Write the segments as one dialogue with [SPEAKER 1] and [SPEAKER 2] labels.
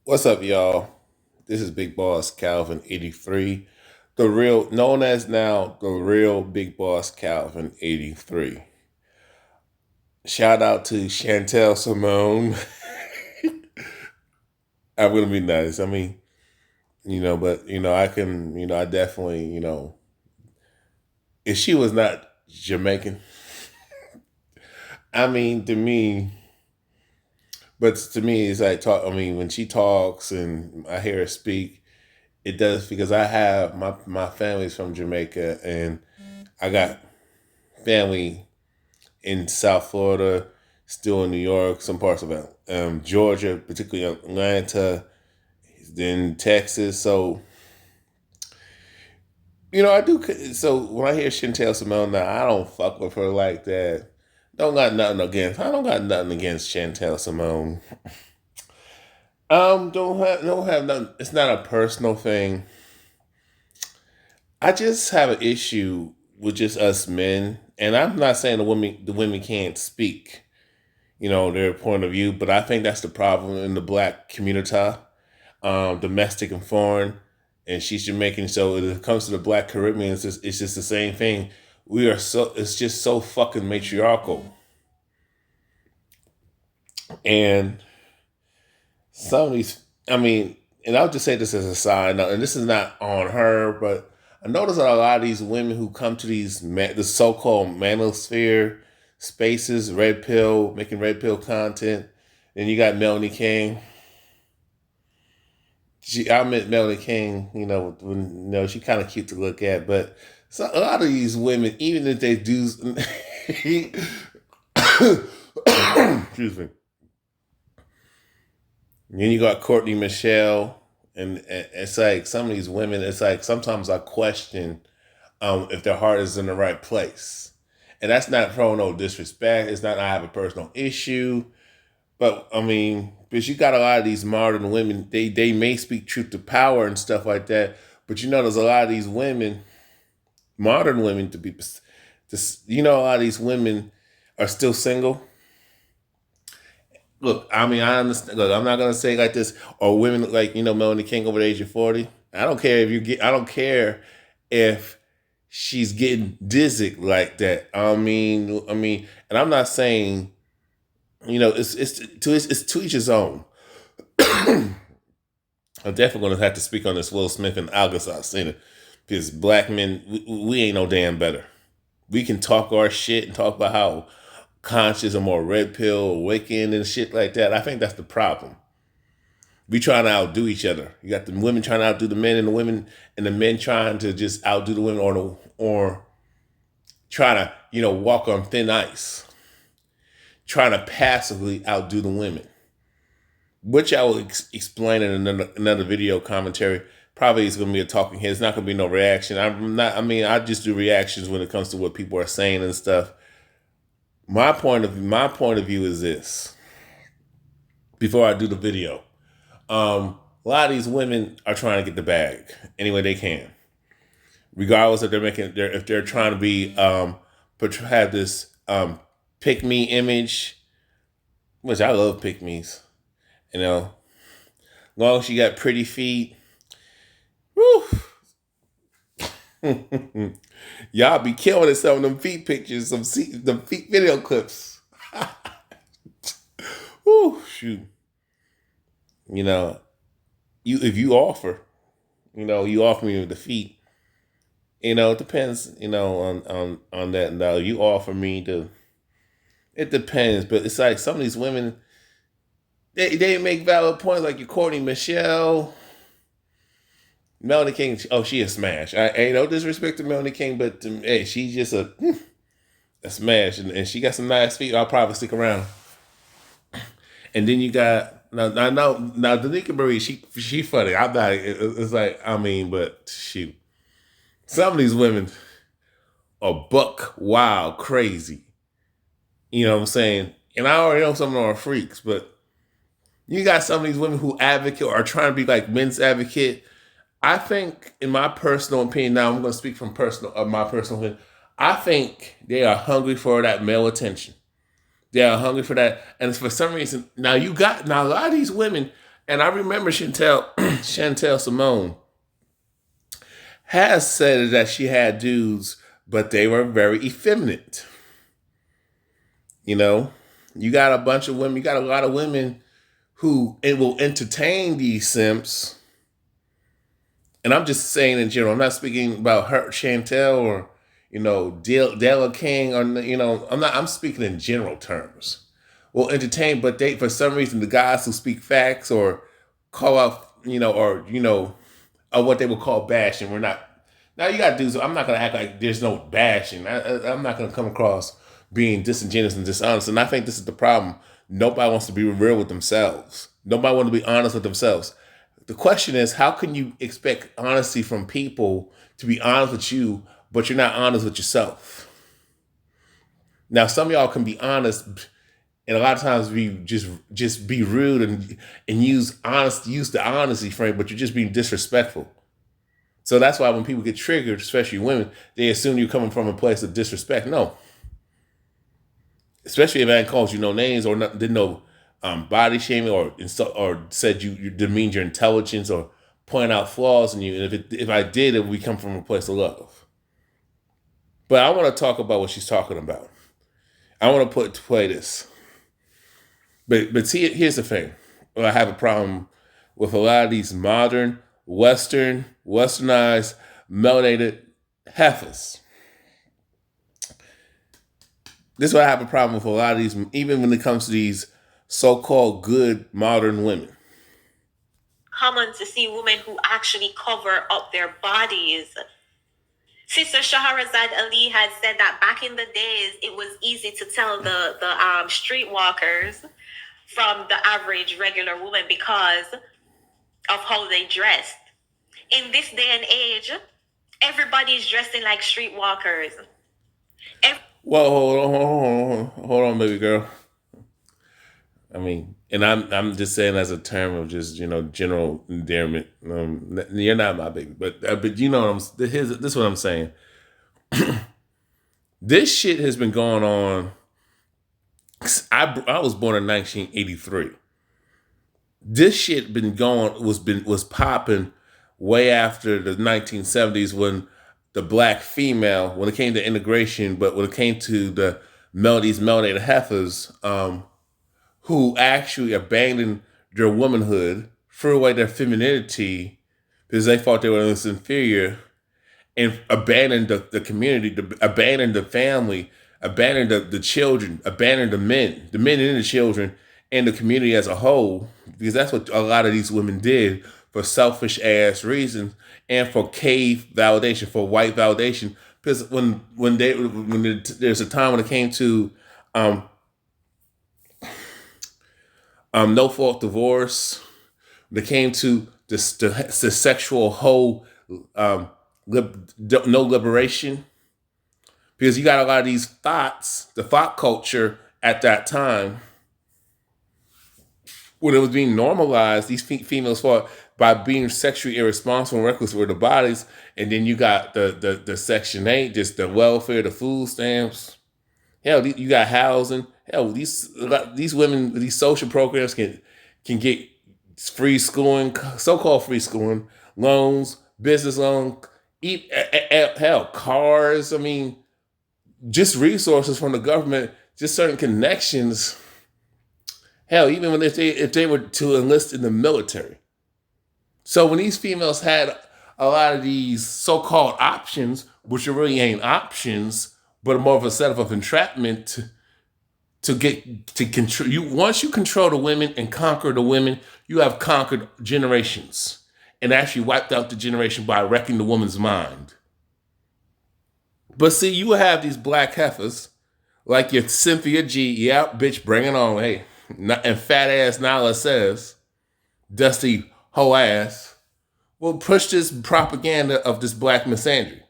[SPEAKER 1] What's up, y'all? This is Big Boss Calvin 83, the real, known as now the real Big Boss Calvin 83. Shout out to Chantel Simone. I'm gonna be nice. But I can, I definitely, if she was not Jamaican, to me, but to me, it's like talk. When she talks and I hear her speak, it does because I have my family's from Jamaica and I got family in South Florida, still in New York, some parts of Georgia, particularly Atlanta, then Texas. So I do. So when I hear Chantel Simone now, I don't fuck with her like that. I don't got nothing against Chantel Simone. Don't have nothing. It's not a personal thing. I just have an issue with just us men, and I'm not saying the women can't speak, their point of view, but I think that's the problem in the black community, domestic and foreign, and she's Jamaican. So when it comes to the black Caribbean, it's just the same thing. It's just so fucking matriarchal, and some of these, and I'll just say this as a side note, and this is not on her, but I notice that a lot of these women who come to the so-called manosphere spaces, red pill, making red pill content. Then you got Melanie King. I met Melanie King, she kind of cute to look at, but a lot of these women, even if they do, excuse me. Then you got Courtney Michelle, and it's like some of these women. It's like sometimes I question if their heart is in the right place, and that's not throwing no disrespect. It's not I have a personal issue, but because you got a lot of these modern women, they may speak truth to power and stuff like that, but there's a lot of these women, modern women, a lot of these women are still single. Look, I understand. Look, I'm not gonna say like this, or women like Melanie King over the age of 40. I don't care if you get. I don't care if she's getting dizzy like that. And I'm not saying it's to each his own. I'm definitely gonna have to speak on this Will Smith and Alcazar scene because black men, we ain't no damn better. We can talk our shit and talk about how conscious or more red pill or Wiccan and shit like that. I think that's the problem. We trying to outdo each other. You got the women trying to outdo the men, and the men trying to just outdo the women, or trying to walk on thin ice, trying to passively outdo the women, which I will explain in another video commentary. Probably it's going to be a talking head. It's not going to be no reaction. I'm not. I just do reactions when it comes to what people are saying and stuff. My point of view is this. Before I do the video, a lot of these women are trying to get the bag any way they can, regardless if if they're trying to be have this pick me image, which I love pick me's. Long as you got pretty feet, woo. Y'all be killing at some of them feet pictures, them feet video clips. Woo, shoot. You know, if you offer, you offer me the feet. It depends, on that. Now you offer me the. It depends, but it's like some of these women, they make valid points, like your Courtney Michelle, Melanie King. Oh, she a smash. I ain't no disrespect to Melanie King, but hey, she's just a smash, and she got some nice feet. I'll probably stick around. And then you got now Danica Marie. She funny. I'm not. It's like but shoot, some of these women are buck wild crazy. You know what I'm saying? And I already know some of them are freaks, but you got some of these women who advocate or are trying to be like men's advocate. I think, in my personal opinion, now I'm going to speak from my personal opinion. I think they are hungry for that male attention. They are hungry for that, and for some reason, now a lot of these women. And I remember Chantel Simone has said that she had dudes, but they were very effeminate. You know, you got a bunch of women, you got a lot of women who it will entertain these simps. And I'm just saying in general, I'm not speaking about her, Chantel, or Della King, or I'm speaking in general terms. Will entertain, but they for some reason the guys who speak facts or call out, or what they would call bashing, we're not. Now you got to do so. I'm not going to act like there's no bashing. I'm not going to come across being disingenuous and dishonest. And I think this is the problem. Nobody wants to be real with themselves. Nobody wants to be honest with themselves. The question is, how can you expect honesty from people to be honest with you, but you're not honest with yourself? Now, some of y'all can be honest, and a lot of times we just be rude and use the honesty frame, but you're just being disrespectful. So that's why when people get triggered, especially women, they assume you're coming from a place of disrespect. No, especially if I ain't called you no names or did no body shaming or said you demeaned your intelligence or point out flaws in you. And if I did, it would come from a place of love. But I want to talk about what she's talking about. I want to play this. But see, here's the thing. I have a problem with a lot of these modern, westernized, melanated heifers. This is what I have a problem with a lot of these, even when it comes to these so-called good modern women.
[SPEAKER 2] Common to see women who actually cover up their bodies. Sister Shahrazad Ali had said that back in the days, it was easy to tell the streetwalkers from the average regular woman because of how they dressed. In this day and age, everybody's dressing like streetwalkers.
[SPEAKER 1] Well, hold on, baby girl. I mean, and I'm just saying as a term of just general endearment. You're not my baby, but you know what this is what I'm saying. This shit has been going on. I was born in 1983. This shit was popping way after the 1970s when the black female, when it came to integration, but when it came to the melanated heifers, who actually abandoned their womanhood, threw away their femininity because they thought they were inferior, and abandoned the community, abandoned the family, abandoned the children, abandoned the men and the children, and the community as a whole, because that's what a lot of these women did for selfish ass reasons and for cave validation, for white validation. Because there's a time when it came to no fault divorce, when it came to the sexual whole no liberation, because you got a lot of these thoughts, the thought culture at that time, when it was being normalized, these females fought by being sexually irresponsible and reckless with their bodies, and then you got the Section 8, just the welfare, the food stamps. Hell, you got housing. Hell, these women, these social programs can get free schooling, so-called free schooling, loans, business loan, hell, cars. I mean, just resources from the government, just certain connections. Hell, even if they were to enlist in the military. So when these females had a lot of these so-called options, which really ain't options, but more of a setup of entrapment to get to control you. Once you control the women and conquer the women, you have conquered generations and actually wiped out the generation by wrecking the woman's mind. But see, you have these black heifers like your Cynthia G. Yeah, bitch, bring it on. Hey, and fat ass Nala says, dusty hoe ass, will push this propaganda of this black misandry.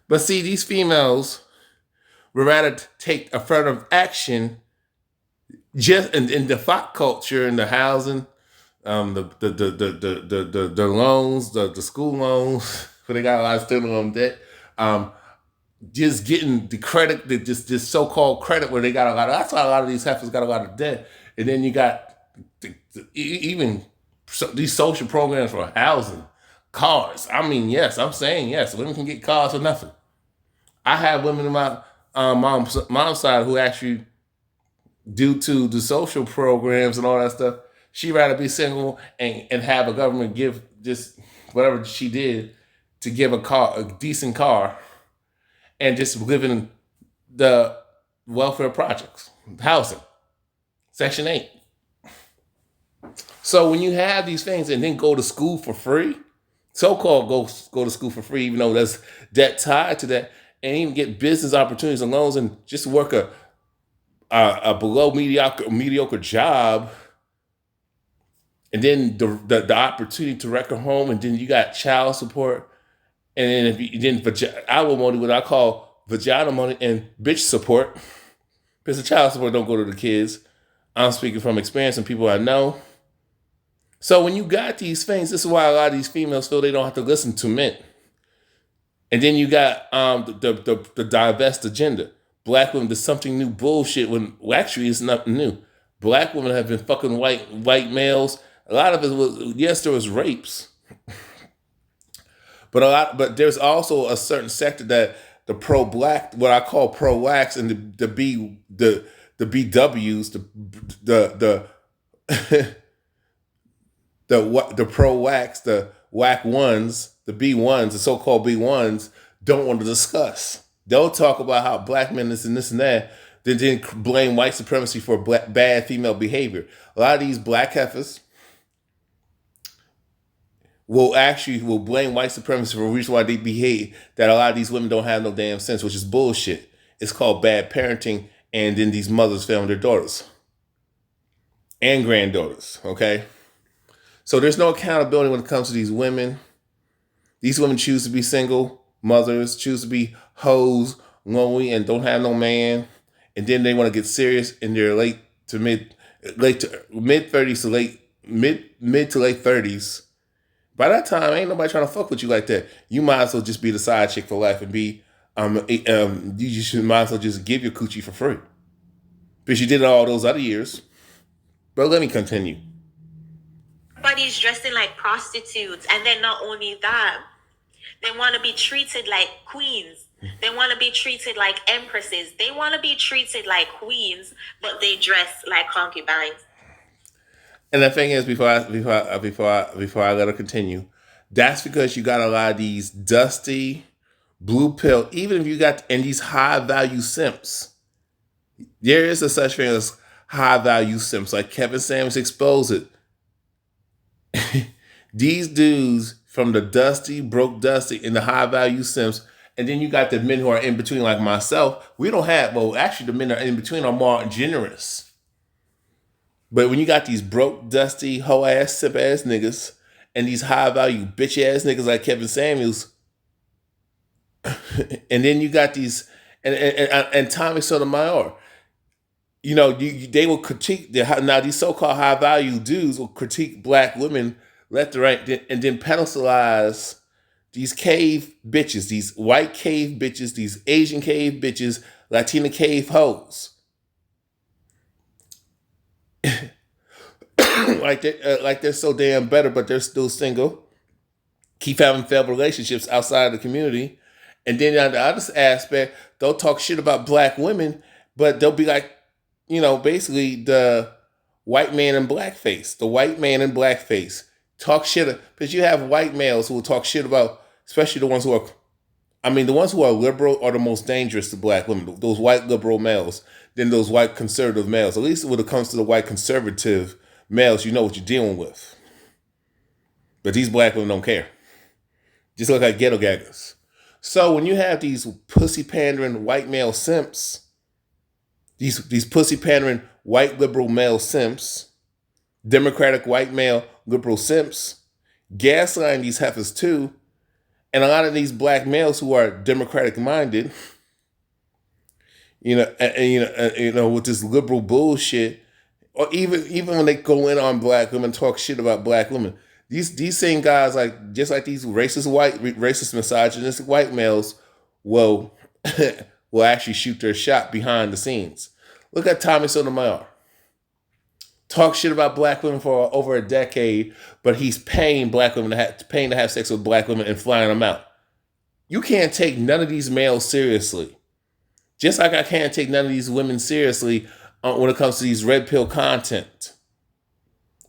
[SPEAKER 1] But see, these females would rather take affirmative action just in the thought culture and the housing, the loans, the school loans, but they got a lot of student loan debt. Just getting the credit, this so-called credit where they got a lot of, that's why a lot of these heifers got a lot of debt. And then you got even these social programs for housing, cars. I mean, yes, I'm saying yes. Women can get cars for nothing. I have women in my mom's side who actually, due to the social programs and all that stuff, she'd rather be single and have a government give just whatever she did to give a decent car, and just live in the welfare projects, housing, Section 8. So when you have these things and then go to school for free, so-called go to school for free, even though there's debt tied to that, and even get business opportunities and loans and just work a below mediocre job, and then the opportunity to wreck a home, and then you got child support, and then if you then alimony, what I call vagina money and bitch support, because the child support don't go to the kids. I'm speaking from experience and people I know. So when you got these things, this is why a lot of these females feel they don't have to listen to men. And then you got the divest agenda. Black women, there's something new bullshit when actually it's nothing new. Black women have been fucking white males. A lot of it was, yes, there was rapes, but there's also a certain sector that the pro black, what I call pro blacks, and the BWs, the the pro whacks, the whack ones, the B1s, the so-called B1s, don't want to discuss. They'll talk about how black men this and this and that, then blame white supremacy for bad female behavior. A lot of these black heifers will blame white supremacy for the reason why they behave, that a lot of these women don't have no damn sense, which is bullshit. It's called bad parenting, and then these mothers fail their daughters and granddaughters, okay? So there's no accountability when it comes to these women. These women choose to be single mothers, choose to be hoes, lonely, and don't have no man. And then they want to get serious in their mid 30s to mid to late 30s. By that time, ain't nobody trying to fuck with you like that. You might as well just be the side chick for life and be might as well just give your coochie for free. Because you did it all those other years. But let me continue.
[SPEAKER 2] Everybody's dressing like prostitutes, and then not only that, they want to be treated like queens. They want to be treated like empresses. They want to be treated like queens, but they dress like concubines.
[SPEAKER 1] And the thing is, before I let her continue, that's because you got a lot of these dusty, blue pill. Even if you got and these high value simps, there is a such thing as high value simps. Like Kevin Samuels exposed it. These dudes from the broke dusty, and the high value simps, and then you got the men who are in between, like myself. We don't have, well, actually, the men that are in between are more generous. But when you got these broke, dusty, hoe ass, simp ass niggas, and these high value bitch ass niggas like Kevin Samuels, and then you got these and Tommy Sotomayor. You know, they will critique now these so-called high value dudes will critique black women left and right, and then pedestalize these cave bitches, these white cave bitches, these Asian cave bitches, Latina cave hoes. like they're so damn better, but they're still single. Keep having failed relationships outside of the community, and then on the other aspect, they'll talk shit about black women, but they'll be like, you know, basically the white man in blackface. The white man in blackface. Talk shit. Because you have white males who will talk shit about, especially the ones who are liberal are the most dangerous to black women. Those white liberal males. Then those white conservative males. At least when it comes to the white conservative males, you know what you're dealing with. But these black women don't care. Just look like ghetto gaggers. So when you have these pussy pandering white male simps, these pussy pandering white liberal male simps, Democratic white male liberal simps, gaslighting these heifers too, and a lot of these black males who are Democratic minded, you know, with this liberal bullshit, or even when they go in on black women, talk shit about black women, these same guys, like just like these racist misogynistic white males, will actually shoot their shot behind the scenes. Look at Tommy Sotomayor. talk shit about black women for over a decade, but he's paying black women paying to have sex with black women and flying them out. You can't take none of these males seriously. Just like I can't take none of these women seriously when it comes to these red pill content.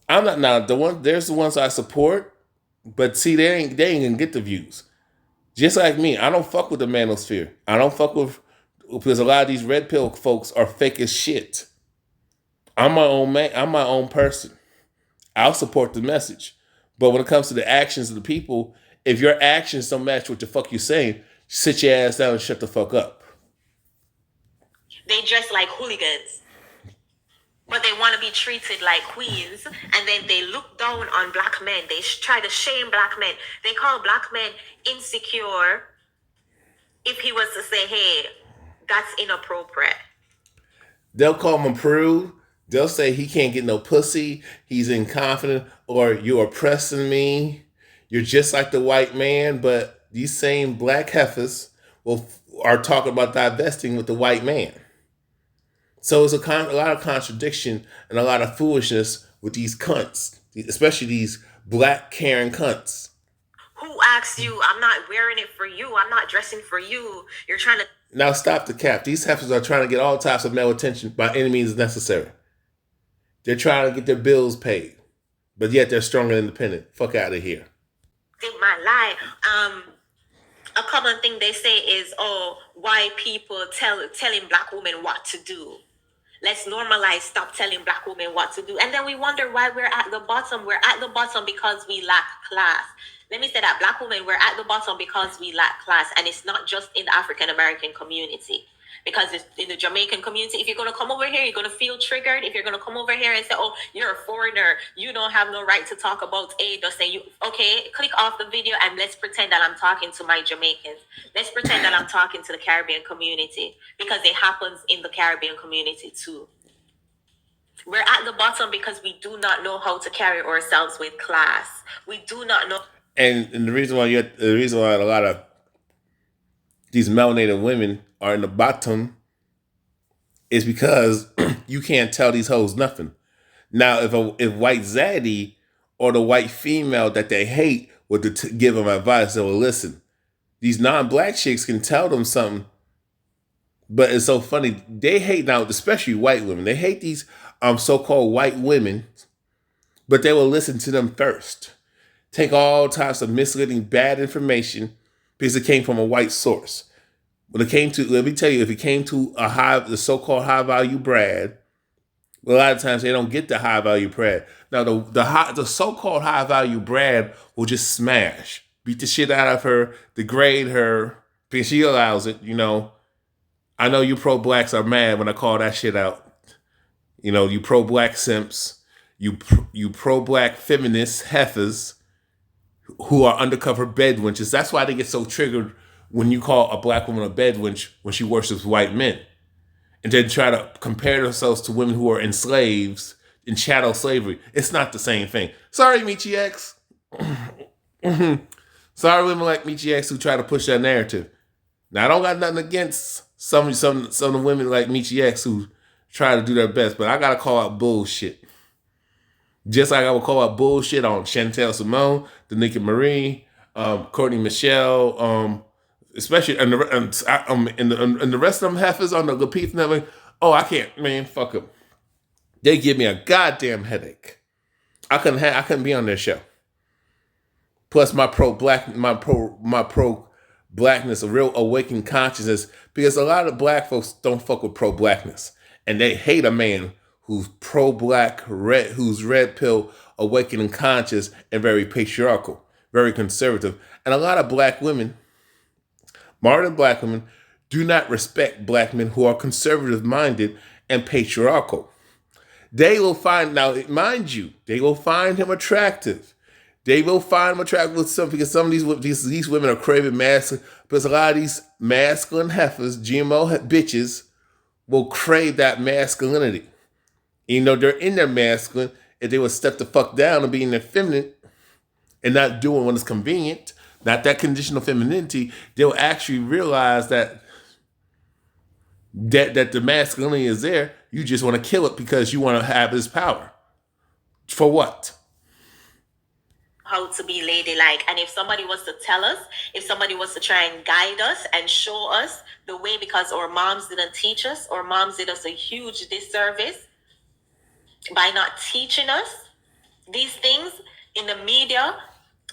[SPEAKER 1] I'm not now the one. There's the ones I support, but see, they ain't gonna get the views. Just like me, I don't fuck with the manosphere. I don't fuck with because a lot of these red pill folks are fake as shit. I'm my own man. I'm my own person. I'll support the message, but when it comes to the actions of the people, if your actions don't match what the fuck you're saying, sit your ass down and shut the fuck up.
[SPEAKER 2] They dress like hooligans, but they want to be treated like queens, and then they look down on black men. They try to shame black men. They call black men insecure. If he was to say, hey, that's inappropriate.
[SPEAKER 1] They'll call him a prude. They'll say he can't get no pussy. He's inconfident, or you're oppressing me. You're just like the white man. But these same black heifers are talking about divesting with the white man. So it's a lot of contradiction and a lot of foolishness with these cunts, especially these black Karen cunts.
[SPEAKER 2] Who asked you? I'm not wearing it for you. I'm not dressing for you. You're trying to.
[SPEAKER 1] Now stop the cap. These heifers are trying to get all types of male attention by any means necessary. They're trying to get their bills paid, but yet they're strong and independent. Fuck out of here.
[SPEAKER 2] Think my lie. A common thing they say is, "Oh, white people telling black women what to do." Let's normalize stop telling black women what to do. And then we wonder why we're at the bottom. We're at the bottom because we lack class. Let me say that black women, we're at the bottom because we lack class. And it's not just in the African American community. Because it's in the Jamaican community, if you're going to come over here, you're going to feel triggered. If you're going to come over here and say, oh, you're a foreigner, you don't have no right to talk about aid or say, okay, click off the video and let's pretend that I'm talking to my Jamaicans. Let's pretend that I'm talking to the Caribbean community, because it happens in the Caribbean community too. We're at the bottom because we do not know how to carry ourselves with class. We do not know.
[SPEAKER 1] And the reason why a lot of these melanated women are in the bottom is because you can't tell these hoes nothing. Now, if white zaddy or the white female that they hate would give them advice, they will listen. These non-black chicks can tell them something, but it's so funny. They hate now, especially white women. They hate these so-called white women, but they will listen to them first. Take all types of misleading, bad information because it came from a white source. When it came to, let me tell you, if it came to the so-called high-value Brad, a lot of times they don't get the high-value Brad. Now, the so-called high-value Brad will just smash, beat the shit out of her, degrade her, because she allows it, you know. I know you pro-blacks are mad when I call that shit out. You know, you pro-black simps, you pro-black feminist heifers who are undercover bed wenches. That's why they get so triggered when you call a black woman a bed wench when she worships white men. And then try to compare themselves to women who are enslaved in chattel slavery. It's not the same thing. Sorry, Michi X. Sorry, women like Michi X who try to push that narrative. Now, I don't got nothing against some of the women like Michi X who try to do their best, but I gotta call out bullshit. Just like I would call out bullshit on Chantel Simone, Danica Marie, Courtney Michelle, especially and the rest of them heifers on the Lapeith Network. Oh, I can't, man, fuck them. They give me a goddamn headache. I couldn't be on their show. Plus my pro blackness, a real awakened consciousness, because a lot of black folks don't fuck with pro blackness, and they hate a man who's pro-black, who's red pill, awakening conscious, and very patriarchal, very conservative. And a lot of black women, modern black women, do not respect black men who are conservative-minded and patriarchal. They will find, now mind you, they will find him attractive. They will find him attractive with some, because some of these women are craving masculine, because a lot of these masculine heifers, GMO bitches, will crave that masculinity. Even though they're in their masculine, if they would step the fuck down and be in their feminine and not doing when it's convenient, not that conditional femininity, they'll actually realize that the masculinity is there. You just want to kill it because you want to have this power. For what?
[SPEAKER 2] How to be ladylike. And if somebody was to tell us, if somebody was to try and guide us and show us the way, because our moms didn't teach us, our moms did us a huge disservice by not teaching us these things in the media.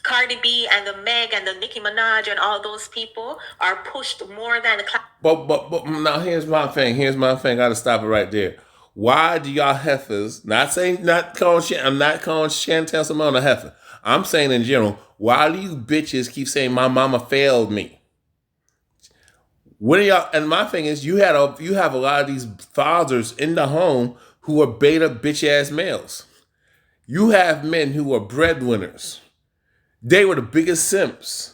[SPEAKER 2] Cardi B and the Meg and the Nicki Minaj and all those people are pushed more than the class.
[SPEAKER 1] But now here's my thing. Here's my thing. I gotta stop it right there. Why do y'all heifers, I'm not calling Chantel Simone a heifer. I'm saying in general, why do you bitches keep saying my mama failed me? What are y'all? And my thing is, you have a lot of these fathers in the home who are beta bitch ass males. You have men who are breadwinners. They were the biggest simps.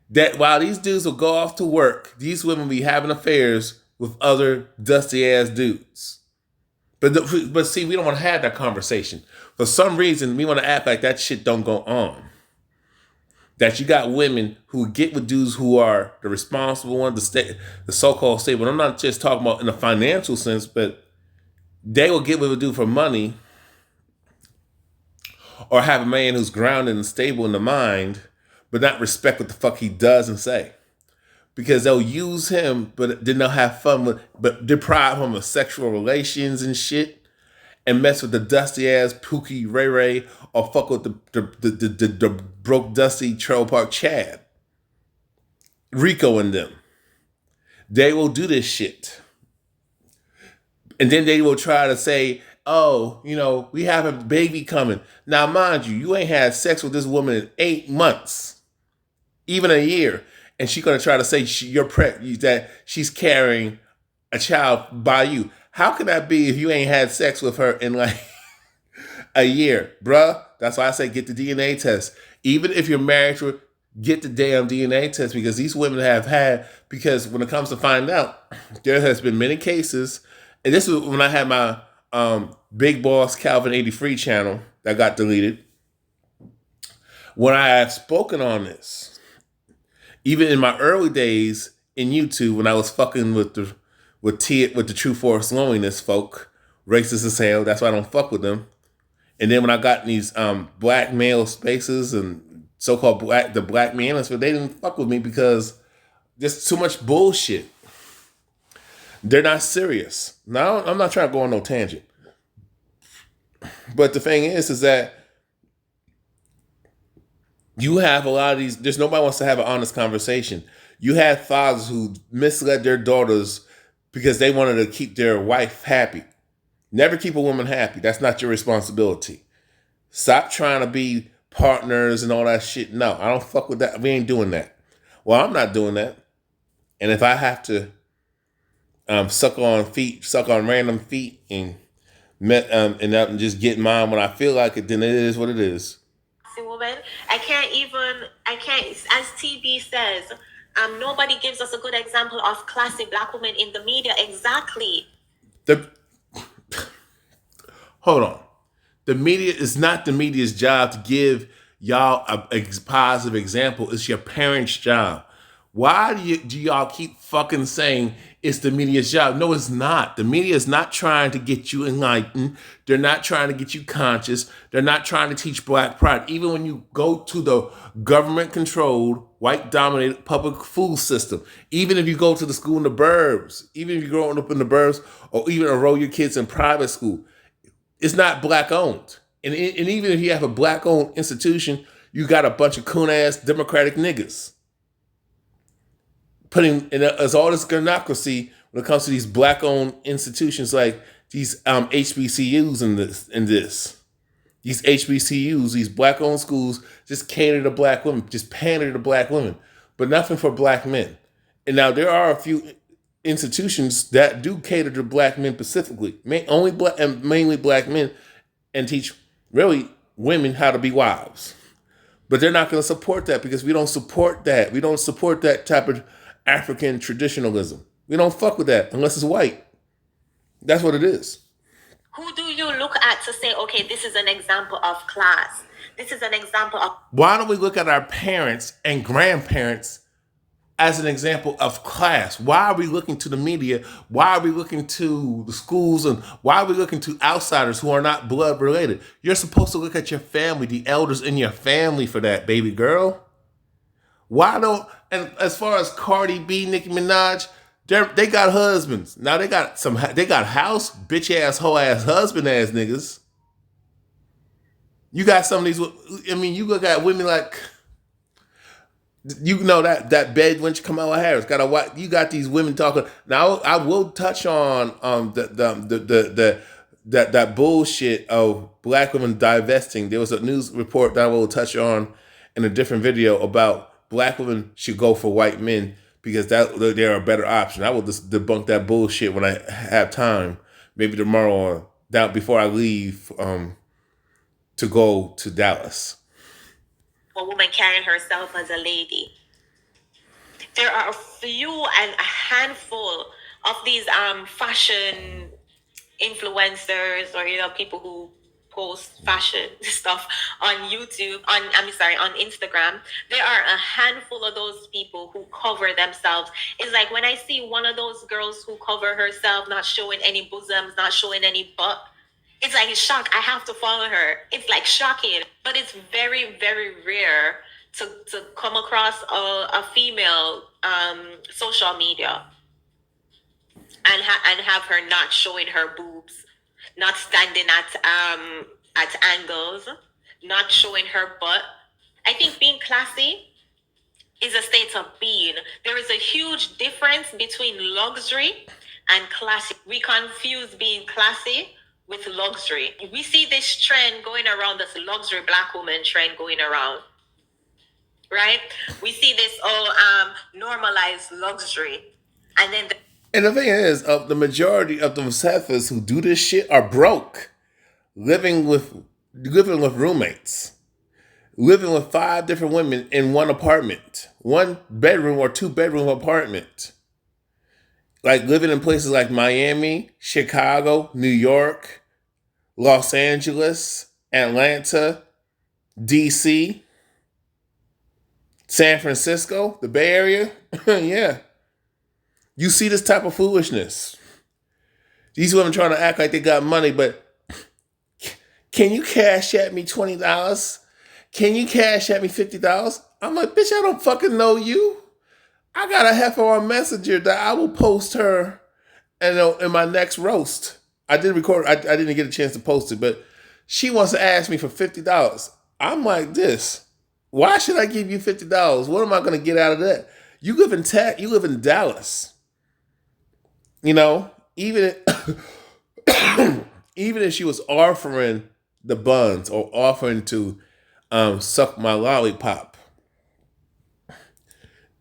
[SPEAKER 1] That while these dudes will go off to work, these women be having affairs with other dusty ass dudes. But see, we don't want to have that conversation. For some reason, we want to act like that shit don't go on. That you got women who get with dudes who are the responsible ones, the so-called stable. I'm not just talking about in a financial sense, but they will get with a dude for money, or have a man who's grounded and stable in the mind, but not respect what the fuck he does and say. Because they'll use him, but then they'll have fun with, but deprive him of sexual relations and shit, and mess with the dusty ass Pookie Ray Ray, or fuck with the broke dusty Trail Park Chad, Rico and them. They will do this shit, and then they will try to say, "Oh, we have a baby coming." Now, mind you, you ain't had sex with this woman in 8 months, even a year, and she's gonna try to say that she's carrying a child by you. How can that be if you ain't had sex with her in like a year, bruh? That's why I say get the DNA test. Even if you're married to her, get the damn DNA test, because these women have had. Because when it comes to find out, there has been many cases, and this was when I had my Big Boss Calvin 83 channel that got deleted. When I have spoken on this, even in my early days in YouTube, when I was fucking with the True Force Loneliness folk, racist as hell. That's why I don't fuck with them. And then when I got in these black male spaces and so-called the black manosphere, they didn't fuck with me because there's too much bullshit. They're not serious. Now, I'm not trying to go on no tangent. But the thing is that you have a lot of these, there's nobody wants to have an honest conversation. You have fathers who misled their daughters because they wanted to keep their wife happy. Never keep a woman happy. That's not your responsibility. Stop trying to be partners and all that shit. No, I don't fuck with that. We ain't doing that. Well, I'm not doing that. And if I have to suck on random feet and just get mine when I feel like it, then it is what it is.
[SPEAKER 2] Woman, I can't, as TB says, nobody gives us a good example of classy black women in the media. Exactly.
[SPEAKER 1] Hold on. The media is not the media's job to give y'all a positive example. It's your parents' job. Why do y'all keep fucking saying it's the media's job? No, it's not. The media is not trying to get you enlightened. They're not trying to get you conscious. They're not trying to teach black pride. Even when you go to the government-controlled, white-dominated public school system, even if you go to the school in the burbs, even if you're growing up in the burbs, or even enroll your kids in private school, it's not black-owned. And even if you have a black-owned institution, you got a bunch of coon-ass Democratic niggas putting in as all this gynocracy when it comes to these black-owned institutions like these HBCUs and this. These HBCUs, these black-owned schools, just cater to black women, just pander to black women, but nothing for black men. And now there are a few institutions that do cater to black men specifically, mainly black men, and teach really women how to be wives. But they're not going to support that because we don't support that. We don't support that type of African traditionalism. We don't fuck with that unless it's white. That's what it is.
[SPEAKER 2] Who do you look at to say, okay, this is an example of class? This is an example of...
[SPEAKER 1] Why don't we look at our parents and grandparents as an example of class. Why are we looking to the media? Why are we looking to the schools? And why are we looking to outsiders who are not blood related? You're supposed to look at your family, the elders in your family for that, baby girl. Why don't, and as far as Cardi B, Nicki Minaj, they got husbands. Now they got house, bitch ass, hoe ass, husband ass niggas. You got some of these, I mean, you look at women like, you know that bed when she Kamala Harris got a, you got these women talking. Now I will touch on the that bullshit of black women divesting. There was a news report that I will touch on in a different video about black women should go for white men because that they're a better option. I will just debunk that bullshit when I have time, maybe tomorrow or down before I leave to go to Dallas.
[SPEAKER 2] A woman carrying herself as a lady. There are a few and a handful of these fashion influencers, or people who post fashion stuff on YouTube, on Instagram. There are a handful of those people who cover themselves. It's like when I see one of those girls who cover herself, not showing any bosoms, not showing any butt, it's like a shock. I have to follow her. It's like shocking, but it's very, very rare to come across a female social media and have her not showing her boobs, not standing at angles, not showing her butt. I think being classy is a state of being. There is a huge difference between luxury and classy. We confuse being classy with luxury. We see this trend going around, this luxury black woman trend going around, right? We see this normalized luxury, and then
[SPEAKER 1] And the thing is, the majority of the heifers who do this shit are broke, living with roommates, living with 5 different women in one apartment, 1 bedroom or 2 bedroom apartment. Like living in places like Miami, Chicago, New York, Los Angeles, Atlanta, DC, San Francisco, the Bay Area. Yeah. You see this type of foolishness. These women trying to act like they got money, but can you cash at me $20? Can you cash at me $50? I'm like, bitch, I don't fucking know you. I got a heifer on Messenger that I will post her in my next roast. I did record. I didn't get a chance to post it, but she wants to ask me for $50. I'm like this. Why should I give you $50? What am I going to get out of that? You live in tech. You live in Dallas. You know, even even if she was offering the buns or offering to suck my lollipop,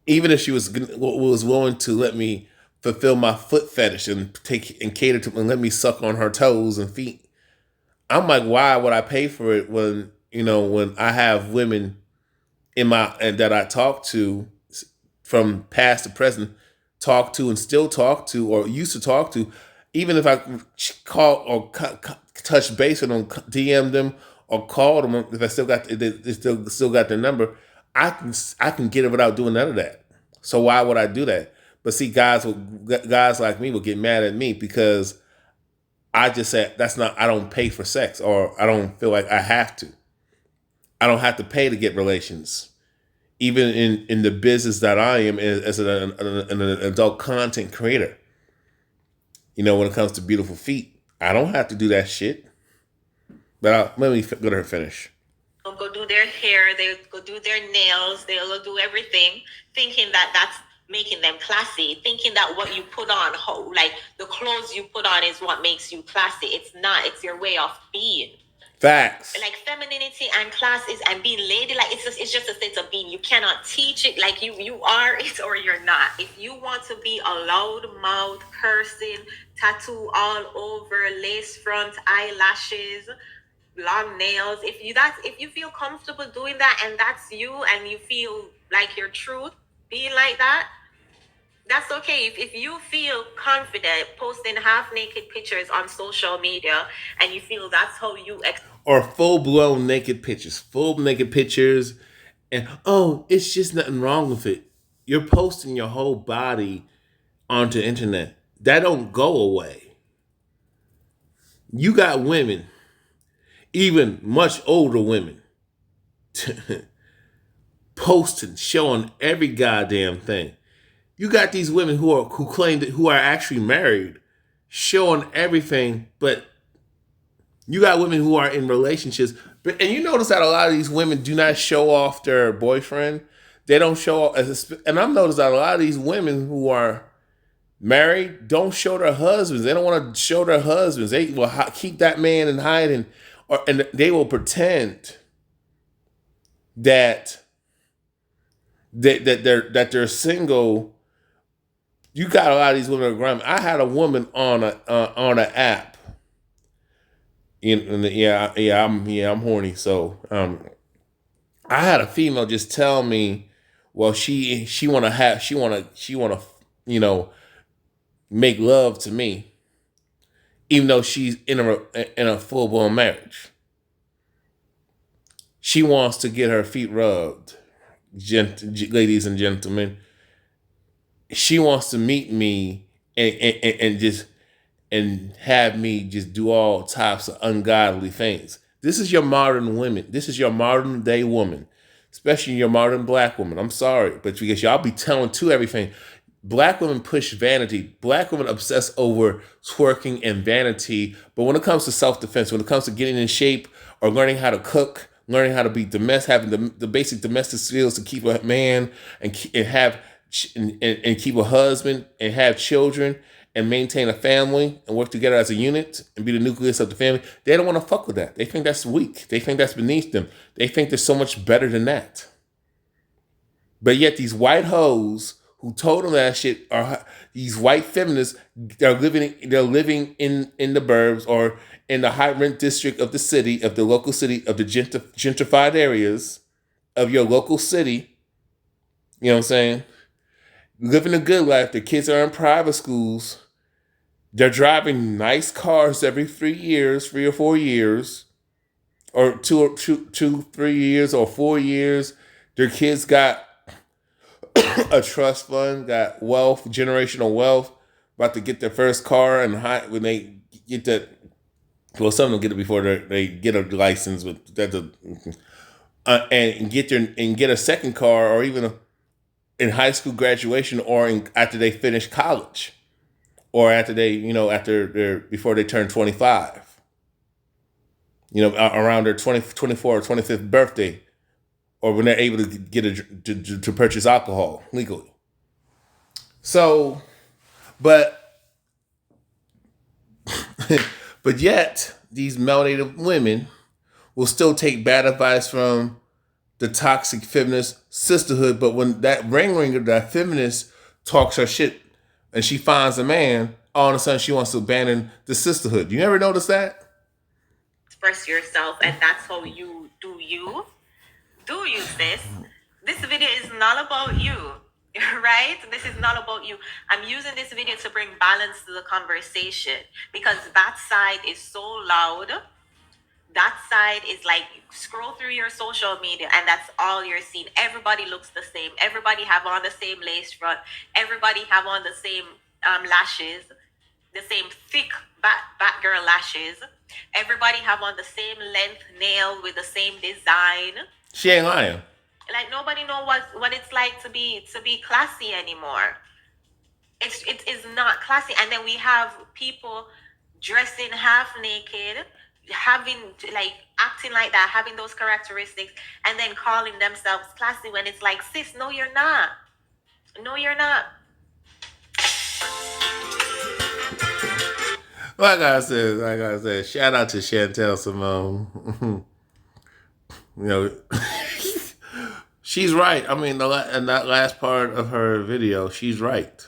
[SPEAKER 1] even if she was willing to let me fulfill my foot fetish and take and cater to and let me suck on her toes and feet, I'm like, why would I pay for it when when I have women in my and that I talk to from past to present, talk to and still talk to or used to talk to, even if I call or touch base with them, DM them or call them if I still got they still got their number, I can get it without doing none of that. So why would I do that? But see, guys like me will get mad at me because I just said that's not. I don't pay for sex, or I don't feel like I have to. I don't have to pay to get relations, even in the business that I am as an adult content creator. When it comes to beautiful feet, I don't have to do that shit. But let me go to her finish.
[SPEAKER 2] They'll go do their hair, they'll go do their nails, they'll go do everything, thinking that that's making them classy, thinking that what you put on, like the clothes you put on, is what makes you classy. It's not. It's your way of being.
[SPEAKER 1] Facts.
[SPEAKER 2] Like femininity and class is and being lady, like it's just a state of being. You cannot teach it. Like you are it or you're not. If you want to be a loud mouth, cursing, tattoo all over, lace front, eyelashes, long nails, if you feel comfortable doing that and that's you and you feel like your truth being like that, that's okay. If you feel confident posting half naked pictures on social media and you feel that's how you
[SPEAKER 1] or full blown naked pictures, and oh, it's just nothing wrong with it. you're posting your whole body onto the internet. That don't go away. You got women, even much older women, posting, showing every goddamn thing. You got these women who claim that who are actually married, showing everything, but you got women who are in relationships. But and you notice that a lot of these women do not show off their boyfriend. They don't show off and I've noticed that a lot of these women who are married don't show their husbands. They don't want to show their husbands. They will keep that man in hiding, and they will pretend that they're single. You got a lot of these women around. I had a woman on an app. I'm horny. So I had a female just tell me, well, she wanna you know make love to me, even though she's in a full blown marriage. She wants to get her feet rubbed, ladies and gentlemen. She wants to meet me and just and have me just do all types of ungodly things. This is your modern women. This is your modern day woman, especially your modern black woman. I'm sorry, but because y'all be telling to everything. Black women push vanity. Black women obsess over twerking and vanity. But when it comes to self-defense, when it comes to getting in shape or learning how to cook, learning how to be domestic, having the basic domestic skills to keep a man and have and keep a husband and have children and maintain a family and work together as a unit and be the nucleus of the family, they don't want to fuck with that. They think that's weak. They think that's beneath them. They think they're so much better than that. But yet these white hoes who told them that shit are these white feminists. They're living in the burbs or in the high rent district of the city, of the local city, of the gentrified areas of your local city. You know what I'm saying? Living a good life. The kids are in private schools. They're driving nice cars every 3 years, 3 or 4 years, or 3 years, or 4 years. Their kids got a trust fund, got wealth, generational wealth, about to get their first car, and when they get that, well, some of them get it before they get a license with that, and get a second car, or even in high school graduation, or after they finish college, or after before they turn 25, around their 24 or 25th birthday, or when they're able to to purchase alcohol legally. So, but but yet these melanated women will still take bad advice from the toxic feminist sisterhood. But when that ring ringer, that feminist, talks her shit and she finds a man, all of a sudden she wants to abandon the sisterhood. You never notice that?
[SPEAKER 2] Express yourself, and that's how you do you. Do you, sis? This video is not about you, right? This is not about you. I'm using this video to bring balance to the conversation because that side is so loud. That side is like, scroll through your social media and that's all you're seeing. Everybody looks the same. Everybody have on the same lace front. Everybody have on the same lashes, the same thick bat girl lashes. Everybody have on the same length nail with the same design.
[SPEAKER 1] She ain't lying.
[SPEAKER 2] Like nobody know what it's like to be classy anymore. It is not classy. And then we have people dressing half naked, having acting like that, having those characteristics, and then calling themselves classy when it's like, sis, no, you're not. No, you're not.
[SPEAKER 1] Like I said, shout out to Chantel Simone. She's right. I mean, in that last part of her video, she's right.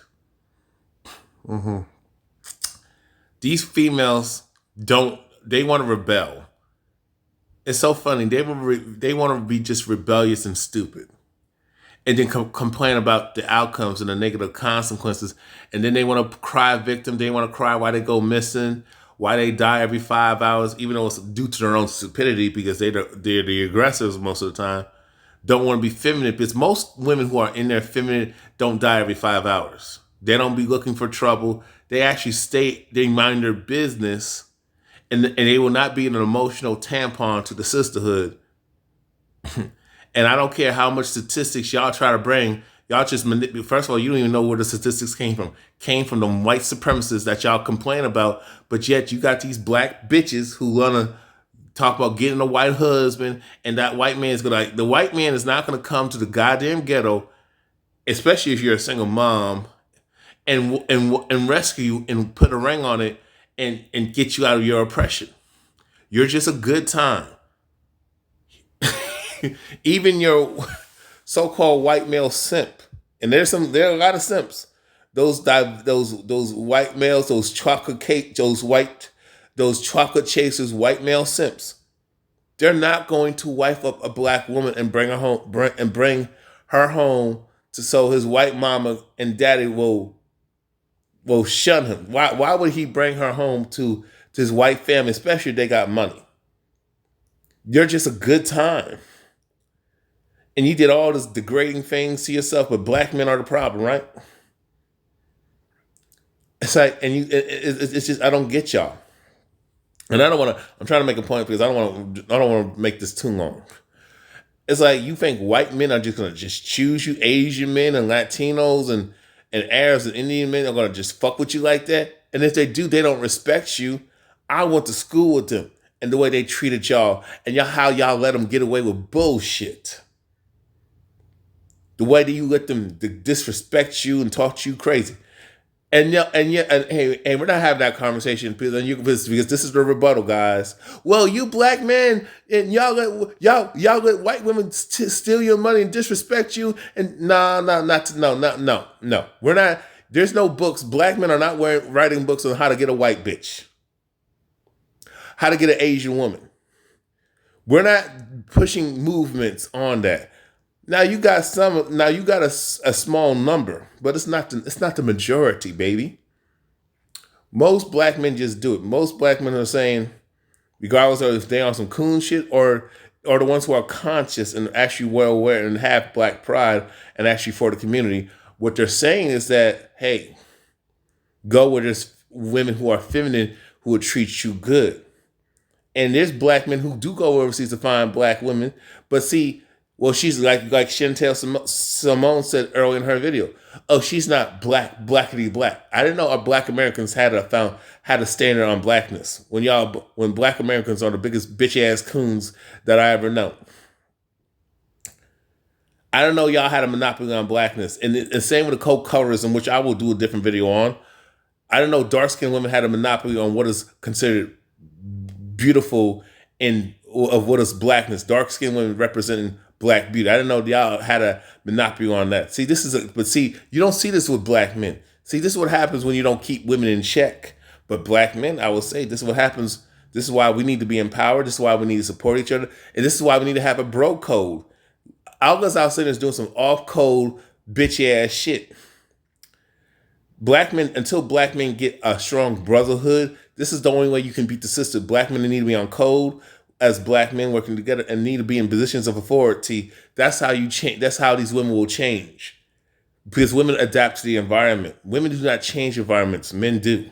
[SPEAKER 1] These females they want to rebel. It's so funny. They want to be just rebellious and stupid, and then complain about the outcomes and the negative consequences. And then they want to cry victim. They want to cry why they go missing, why they die every 5 hours, even though it's due to their own stupidity because they're the aggressors most of the time. don't want to be feminine, because most women who are in their feminine don't die every 5 hours. They don't be looking for trouble. They actually they mind their business, and they will not be an emotional tampon to the sisterhood. And I don't care how much statistics y'all try to bring. Y'all just manipulate. First of all, you don't even know where the statistics came from. Came from the white supremacists that y'all complain about. But yet you got these black bitches who wanna talk about getting a white husband, and that white man is gonna the white man is not gonna come to the goddamn ghetto, especially if you're a single mom, and rescue you and put a ring on it and get you out of your oppression. You're just a good time. Even your so-called white male simp, and there are a lot of simps. Those white males, those chocolate cake, those chocolate chasers, white male simps. They're not going to wife up a black woman and bring her home to so his white mama and daddy will shun him. Why would he bring her home to his white family, especially if they got money? You're just a good time. And you did all this degrading things to yourself, but black men are the problem, right? It's like, and it's just, I don't get y'all. And I don't want to, I'm trying to make a point because I don't want to make this too long. It's like, you think white men are just going to just choose you, Asian men and Latinos and Arabs and Indian men are going to just fuck with you like that? And if they do, they don't respect you. I went to school with them and the way they treated y'all and how y'all let them get away with bullshit. The way that you let them disrespect you and talk to you crazy. And hey, we're not having that conversation because this is the rebuttal, guys. Well, you black men and y'all let white women steal your money and disrespect you. And no. We're not. There's no books. Black men are not writing books on how to get a white bitch, how to get an Asian woman. We're not pushing movements on that. Now you got a small number, but it's not the majority, baby. Most black men just do it. Most black men are saying, regardless of if they're on some coon shit or the ones who are conscious and actually well aware and have black pride and actually for the community, what they're saying is that, hey, go where there's women who are feminine who will treat you good. And there's black men who do go overseas to find black women, but see, well, she's like Chantel Simone said earlier in her video. Oh, she's not blackity black. I didn't know our black Americans had a standard on blackness. When black Americans are the biggest bitch ass coons that I ever know. I don't know y'all had a monopoly on blackness. And the same with the colorism, which I will do a different video on. I don't know dark skinned women had a monopoly on what is considered beautiful of what is blackness. Dark skinned women representing black beauty. I didn't know y'all had a monopoly on that. See, you don't see this with black men. See, this is what happens when you don't keep women in check. But black men, I will say, this is what happens. This is why we need to be empowered. This is why we need to support each other. And this is why we need to have a bro code. All us outsiders doing some off code bitch ass shit. Until black men get a strong brotherhood, this is the only way you can beat the system. Black men need to be on code as black men working together and need to be in positions of authority. That's how you change. That's how these women will change. Because women adapt to the environment. Women do not change environments. Men do.